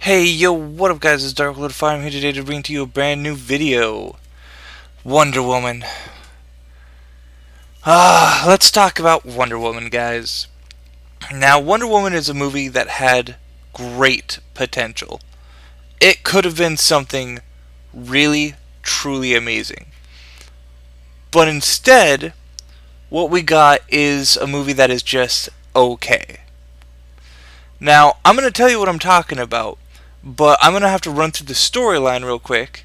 Hey, yo, what up guys, it's darklordoffire. I'm here today to bring to you a brand new video. Wonder Woman. Let's talk about Wonder Woman, guys. Now, Wonder Woman is a movie that had great potential. It could have been something really, truly amazing. But instead, what we got is a movie that is just okay. Now, I'm going to tell you what I'm talking about, but I'm going to have to run through the storyline real quick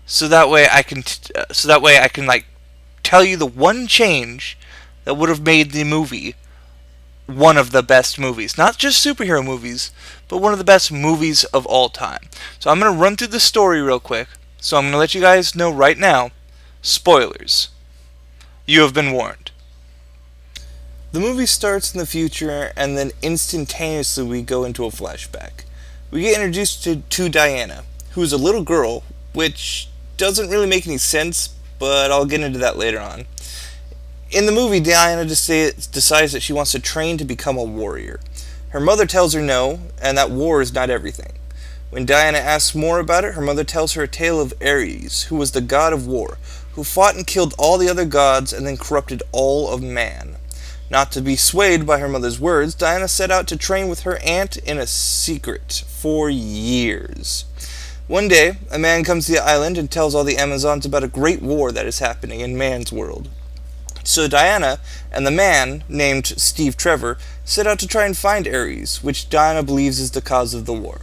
so that way I can like tell you the one change that would have made the movie one of the best movies. Not just superhero movies, but one of the best movies of all time. So I'm going to run through the story real quick. So I'm going to let you guys know right now, spoilers. You have been warned. The movie starts in the future, and then instantaneously we go into a flashback. We get introduced to Diana, who is a little girl, which doesn't really make any sense, but I'll get into that later on. In the movie, Diana decides that she wants to train to become a warrior. Her mother tells her no, and that war is not everything. When Diana asks more about it, her mother tells her a tale of Ares, who was the god of war, who fought and killed all the other gods and then corrupted all of man. Not to be swayed by her mother's words, Diana set out to train with her aunt in a secret for years. One day, a man comes to the island and tells all the Amazons about a great war that is happening in man's world. So Diana and the man, named Steve Trevor, set out to try and find Ares, which Diana believes is the cause of the war.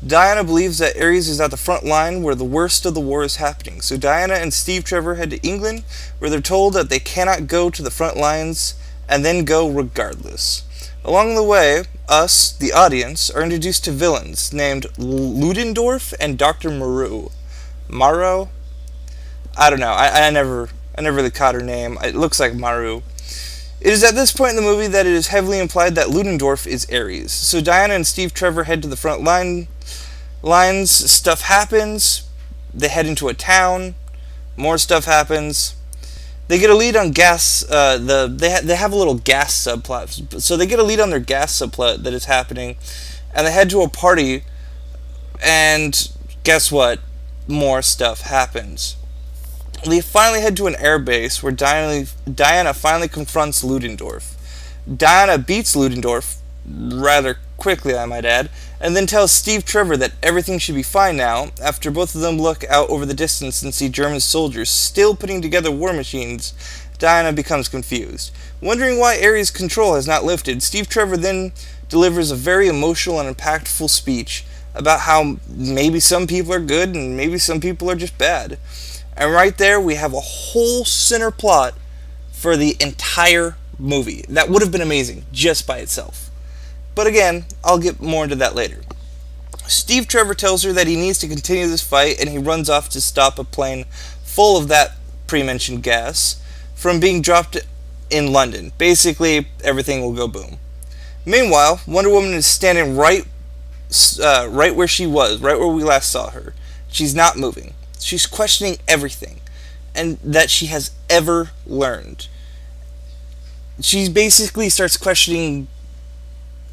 Diana believes that Ares is at the front line where the worst of the war is happening, so Diana and Steve Trevor head to England, where they're told that they cannot go to the front lines and then go regardless. Along the way, us, the audience, are introduced to villains named Ludendorff and Dr. Moreau. Maru? I don't know. I never really caught her name. It looks like Maru. It is at this point in the movie that it is heavily implied that Ludendorff is Ares. So Diana and Steve Trevor head to the front lines. Stuff happens. They head into a town. More stuff happens. They get a lead on gas. They have a little gas subplot, so they get a lead on their gas subplot that is happening, and they head to a party. And guess what? More stuff happens. They finally head to an airbase where Diana finally confronts Ludendorff. Diana beats Ludendorff rather quickly, I might add, and then tells Steve Trevor that everything should be fine now. After both of them look out over the distance and see German soldiers still putting together war machines, Diana becomes confused. Wondering why Ares' control has not lifted, Steve Trevor then delivers a very emotional and impactful speech about how maybe some people are good and maybe some people are just bad. And right there we have a whole center plot for the entire movie. That would have been amazing just by itself. But again, I'll get more into that later. Steve Trevor tells her that he needs to continue this fight, and he runs off to stop a plane full of that pre-mentioned gas from being dropped in London. Basically, everything will go boom. Meanwhile, Wonder Woman is standing right where she was, right where we last saw her. She's not moving. She's questioning everything and that she has ever learned. She basically starts questioning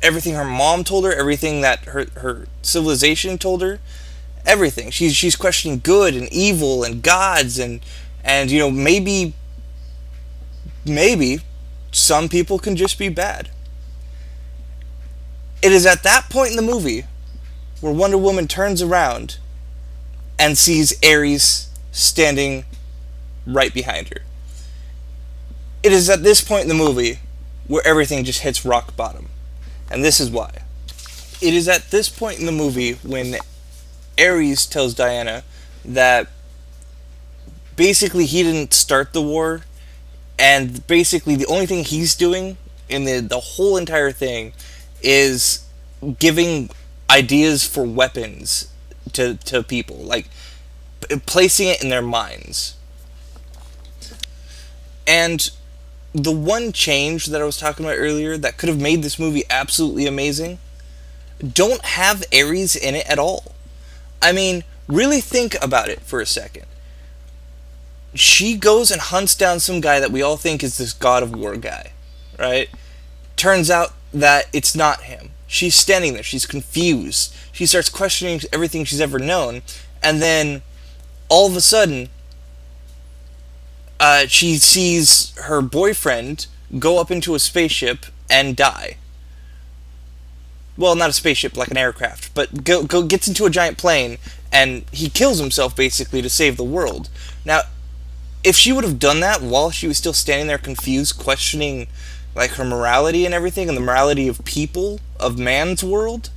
everything her mom told her, everything that her civilization told her, everything. She's questioning good and evil and gods and maybe some people can just be bad. It is at that point in the movie where Wonder Woman turns around and sees Ares standing right behind her. It is at this point in the movie where everything just hits rock bottom. And this is why. It is at this point in the movie when Ares tells Diana that basically he didn't start the war, and basically the only thing he's doing in the whole entire thing is giving ideas for weapons to people, like placing it in their minds. And the one change that I was talking about earlier that could have made this movie absolutely amazing, don't have Ares in it at all. I mean, really think about it for a second. She goes and hunts down some guy that we all think is this god of war guy, right? Turns out that it's not him. she's standing there, she's confused, she starts questioning everything she's ever known, and then all of a sudden, she sees her boyfriend go up into a spaceship and die. Well, not a spaceship, like an aircraft, but gets into a giant plane, and he kills himself, basically, to save the world. Now, if she would have done that while she was still standing there confused, questioning, like, her morality and everything, and the morality of people, of man's world,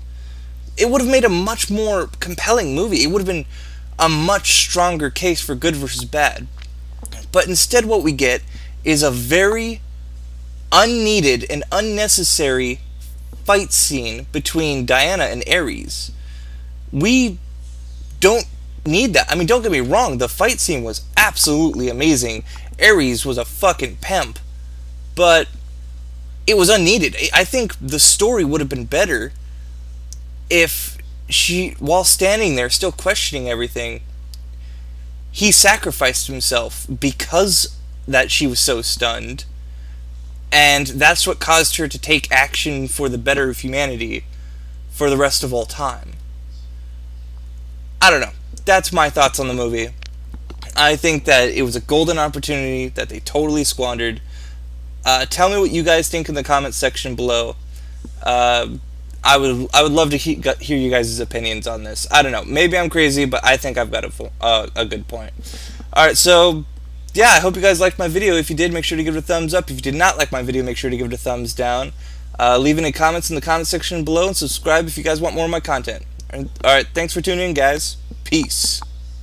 it would have made a much more compelling movie. It would have been a much stronger case for good versus bad. But instead what we get is a very unneeded and unnecessary fight scene between Diana and Ares. We don't need that. I mean, don't get me wrong, the fight scene was absolutely amazing. Ares was a fucking pimp. But it was unneeded. I think the story would have been better if she, while standing there still questioning everything, he sacrificed himself because that she was so stunned, and that's what caused her to take action for the better of humanity for the rest of all time. I don't know. That's my thoughts on the movie. I think that it was a golden opportunity that they totally squandered. Tell me what you guys think in the comments section below. I would love to hear you guys' opinions on this. I don't know. Maybe I'm crazy, but I think I've got a good point. Alright, so yeah, I hope you guys liked my video. If you did, make sure to give it a thumbs up. If you did not like my video, make sure to give it a thumbs down. Leave any comments in the comment section below, and subscribe if you guys want more of my content. Alright, thanks for tuning in, guys. Peace.